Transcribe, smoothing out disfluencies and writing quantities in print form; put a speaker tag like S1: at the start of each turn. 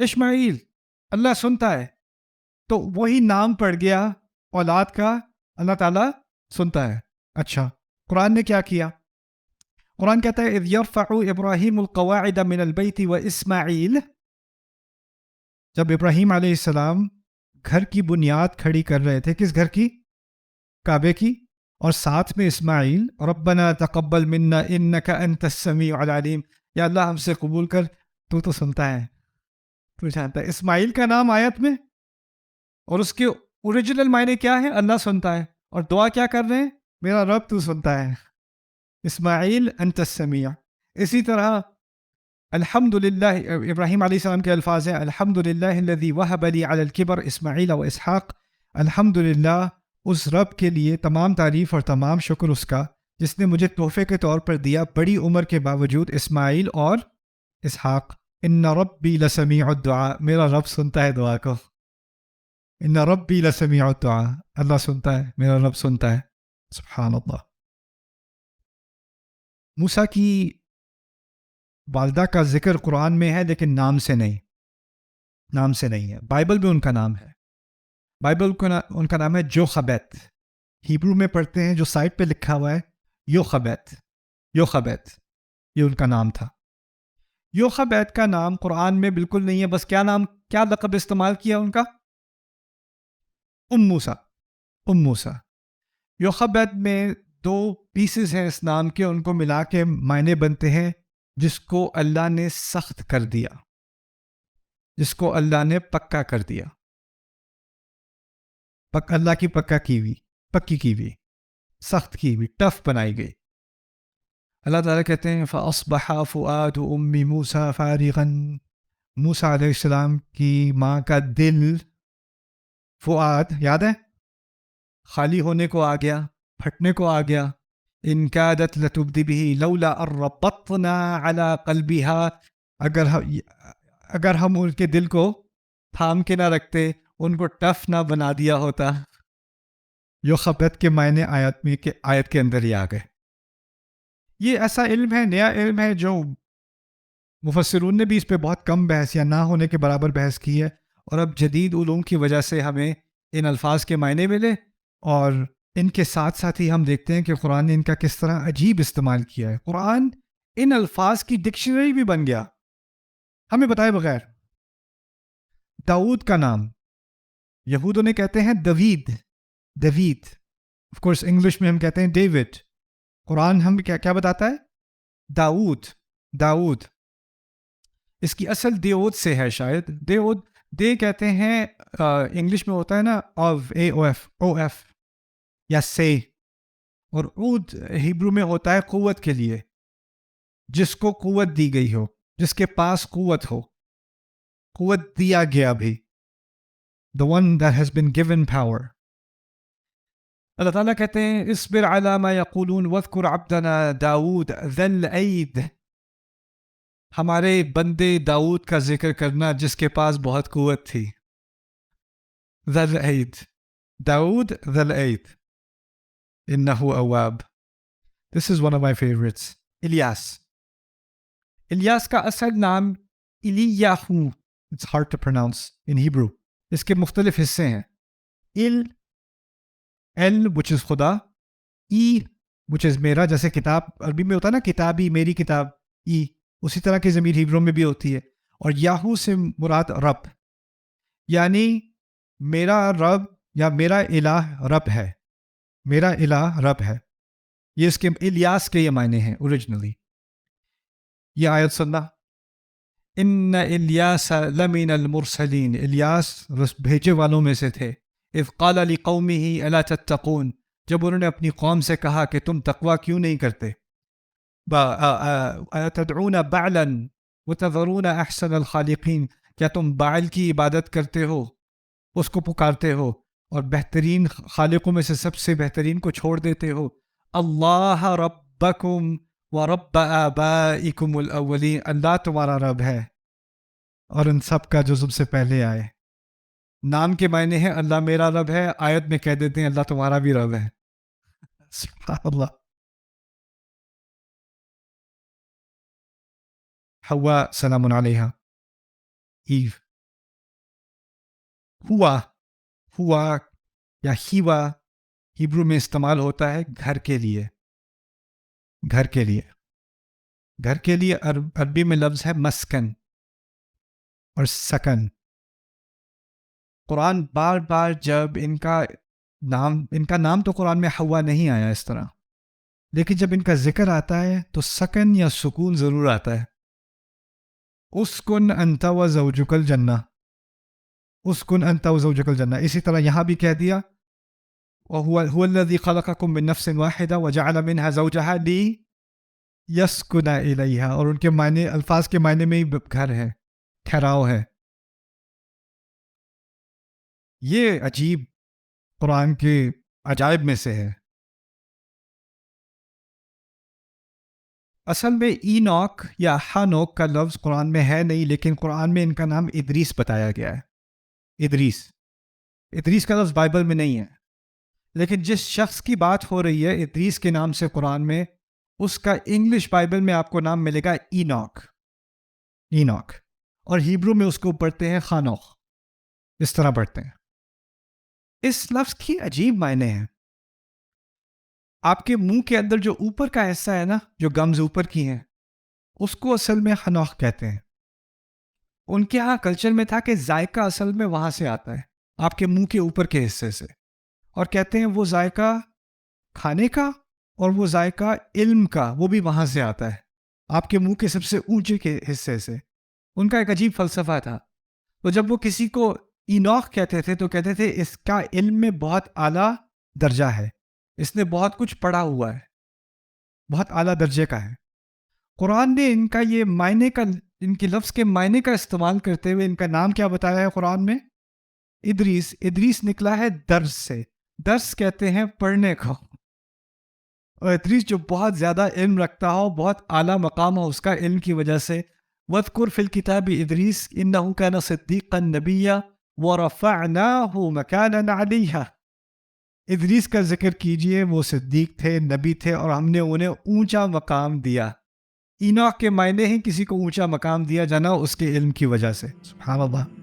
S1: اسماعیل اللہ سنتا ہے، تو وہی نام پڑ گیا اولاد کا، اللہ تعالیٰ سنتا ہے. اچھا قرآن نے کیا کیا؟ قرآن کہتا ہے اذ یرفع ابراہیم القواعد من البیت و اسماعیل، جب ابراہیم علیہ السلام گھر کی بنیاد کھڑی کر رہے تھے، کس گھر کی؟ کعبے کی، اور ساتھ میں اسماعیل، ربنا تقبل منا انک انت السمیع العلیم، یا اللہ ہم سے قبول کر، تو سنتا ہے، تو جانتا ہے. اسماعیل کا نام آیت میں، اور اس کے اوریجنل معنی کیا ہے؟ اللہ سنتا ہے. اور دعا کیا کر رہے ہیں؟ میرا رب تو سنتا ہے، اسماعیل انت السمیع. اسی طرح الحمد للہ، ابراہیم علیہ السلام کے الفاظ ہیں الحمد للہ الذی وہب لی علی الکبر اسماعیل و اسحاق. الحمد للہ، اس رب کے لیے تمام تعریف اور تمام شکر اس کا جس نے مجھے تحفے کے طور پر دیا بڑی عمر کے باوجود اسماعیل اور اسحاق. ان ربی لسمیع الدعاء، میرا رب سنتا ہے دعا کو. ان ربی لسمیع الدعاء، اللہ سنتا ہے، میرا رب سنتا ہے. سبحان اللہ. موسیٰ کی والدہ کا ذکر قرآن میں ہے لیکن نام سے نہیں، نام سے نہیں ہے. بائبل میں ان کا نام ہے، بائبل ان کا نام ہے جوخبت. ہیبرو میں پڑھتے ہیں جو سائٹ پہ لکھا ہوا ہے یوخبت، یوخبت، یہ ان کا نام تھا. یوخبت کا نام قرآن میں بالکل نہیں ہے. بس کیا نام، کیا لقب استعمال کیا ان کا؟ موسیٰ، موسیٰ. یوخبت میں دو پیسز ہیں اس نام کے، ان کو ملا کے معنی بنتے ہیں جس کو اللہ نے سخت کر دیا، جس کو اللہ نے پکا کر دیا، اللہ کی پکا کی ہوئی، پکی کی ہوئی، سخت کی ہوئی، ٹف بنائی گئی. اللہ تعالیٰ کہتے ہیں فَأَصْبَحَ فُؤَادُ أُمِّ مُوسَىٰ فَارِغًا، موسیٰ علیہ السلام کی ماں کا دل، فؤاد یاد ہے، خالی ہونے کو آ گیا، پھٹنے کو آ گیا. ان کادت لتبدی بہ لولا ان ربطنا علی قلبہا، اگر ہم ان کے دل کو تھام کے نہ رکھتے، ان کو ٹف نہ بنا دیا ہوتا. یوخبت کے معنی آیت کے اندر ہی آ گئے. یہ ایسا علم ہے، نیا علم ہے، جو مفسرون نے بھی اس پہ بہت کم بحث یا نہ ہونے کے برابر بحث کی ہے. اور اب جدید علوم کی وجہ سے ہمیں ان الفاظ کے معنی ملے، اور ان کے ساتھ ساتھ ہی ہم دیکھتے ہیں کہ قرآن نے ان کا کس طرح عجیب استعمال کیا ہے. قرآن ان الفاظ کی ڈکشنری بھی بن گیا ہمیں بتائے بغیر. داؤد کا نام یہود انہیں کہتے ہیں دوید، دوید. آف کورس انگلش میں ہم کہتے ہیں ڈیوڈ. قرآن ہم کیا بتاتا ہے؟ داؤد، داؤد. اس کی اصل دیود سے ہے شاید. دیود، دے کہتے ہیں انگلش میں ہوتا ہے نا اے او ایف، او ایف یا سے، اور عود ہیبرو میں ہوتا ہے قوت کے لیے، جس کو قوت دی گئی ہو، جس کے پاس قوت ہو، قوت دیا گیا بھی. the one that has been given power. اللہ تعالیٰ کہتے ہیں اصبر علی ما یقولون واذکر عبدنا داود ذی الاید، ہمارے بندے داؤد کا ذکر کرنا جس کے پاس بہت قوت تھی. ذی الاید، داؤد ذی الاید، انہ اواب. This is one of my favorites. Ilyas. Ilyas کا اصل نام الیاہو. It's hard to pronounce in Hebrew. اس کے مختلف حصے ہیں. ال which is خدا، ای which is میرا، جیسے کتاب عربی میں ہوتا ہے نا کتابی، میری کتاب، ای، اسی طرح کی ضمیر ہیبرو میں بھی ہوتی ہے. اور یاہو سے مراد رب، یعنی میرا رب یا میرا الہ رب ہے، میرا الہ رب ہے. یہ اس کے الیاس کے یہ معنی ہیں اوریجنلی. یہ آیت سننا، ان الیاس لمن المرسلین، الیاس بھیجے والوں میں سے تھے. اذ قال لقومه الا تتقون، جب انہوں نے اپنی قوم سے کہا کہ تم تقوی کیوں نہیں کرتے. تدعون بعلا وتذرون احسن الخالقین، کیا تم بعل کی عبادت کرتے ہو، اس کو پکارتے ہو، اور بہترین خالقوں میں سے سب سے بہترین کو چھوڑ دیتے ہو. اللہ ربکم ورب آبائکم الاولین، اللہ تمہارا رب ہے اور ان سب کا جو تم سے پہلے آئے. نام کے معنی ہے اللہ میرا رب ہے، آیت میں کہہ دیتے ہیں اللہ تمہارا بھی رب ہے. سبحان اللہ. حوا سلام علیہا، ایو ہوا ہوا یا ہیوا ہیبرو میں استعمال ہوتا ہے گھر کے لیے. گھر کے لیے. گھر کے لیے عربی میں لفظ ہے مسکن اور سکن. قرآن بار بار جب ان کا نام تو قرآن میں ہوا نہیں آیا اس طرح، لیکن جب ان کا ذکر آتا ہے تو سکن یا سکون ضرور آتا ہے. اسکن انت و زوجک الجنہ، اسکن انت و زوجک الجنہ. اسی طرح یہاں بھی کہہ دیا هو الذي خلقكم من نفس واحدة وجعل منها زوجها ليسكن إليها، اور ان کے معنی الفاظ کے معنی میں ہی گھر ہے، ٹھہراؤ ہے. یہ عجیب قرآن کے عجائب میں سے ہے. اصل میں اینوک یا ہانوک کا لفظ قرآن میں ہے نہیں، لیکن قرآن میں ان کا نام ادریس بتایا گیا ہے. ادریس کا لفظ بائبل میں نہیں ہے، لیکن جس شخص کی بات ہو رہی ہے ادریس کے نام سے قرآن میں، اس کا انگلش بائبل میں آپ کو نام ملے گا اینوک، اور ہیبرو میں اس کو پڑھتے ہیں خانوخ. اس طرح پڑھتے ہیں. اس لفظ کی عجیب معنی ہیں. آپ کے منہ کے اندر جو اوپر کا حصہ ہے نا، جو گمز اوپر کی ہیں، اس کو اصل میں خنوخ کہتے ہیں. ان کے ہاں کلچر میں تھا کہ ذائقہ اصل میں وہاں سے آتا ہے، آپ کے منہ کے اوپر کے حصے سے، اور کہتے ہیں وہ ذائقہ کھانے کا اور وہ ذائقہ علم کا وہ بھی وہاں سے آتا ہے، آپ کے منہ کے سب سے اونچے کے حصے سے. ان کا ایک عجیب فلسفہ تھا. تو جب وہ کسی کو اینوخ کہتے تھے تو کہتے تھے اس کا علم میں بہت اعلیٰ درجہ ہے، اس نے بہت کچھ پڑھا ہوا ہے، بہت اعلیٰ درجے کا ہے. قرآن نے ان کا یہ معنی کا، ان کے لفظ کے معنی کا استعمال کرتے ہوئے ان کا نام کیا بتایا ہے قرآن میں؟ ادریس. ادریس نکلا ہے درس سے. درس کہتے ہیں پڑھنے کو، اور ادریس جو بہت زیادہ علم رکھتا ہو، بہت اعلیٰ مقام ہو اس کا علم کی وجہ سے. وَاذْكُرْ فِي الْكِتَابِ إِدْرِيسَ إِنَّهُ كَانَ صِدِّيقًا نَبِيًّا وَرَفَعْنَاهُ مَكَانًا عَلِيًّا. ادریس کا ذکر کیجئے، وہ صدیق تھے، نبی تھے، اور ہم نے انہیں اونچا مقام دیا. اینوخ کے معنی ہیں کسی کو اونچا مقام دیا جانا اس کے علم کی وجہ سے. سبحان اللہ.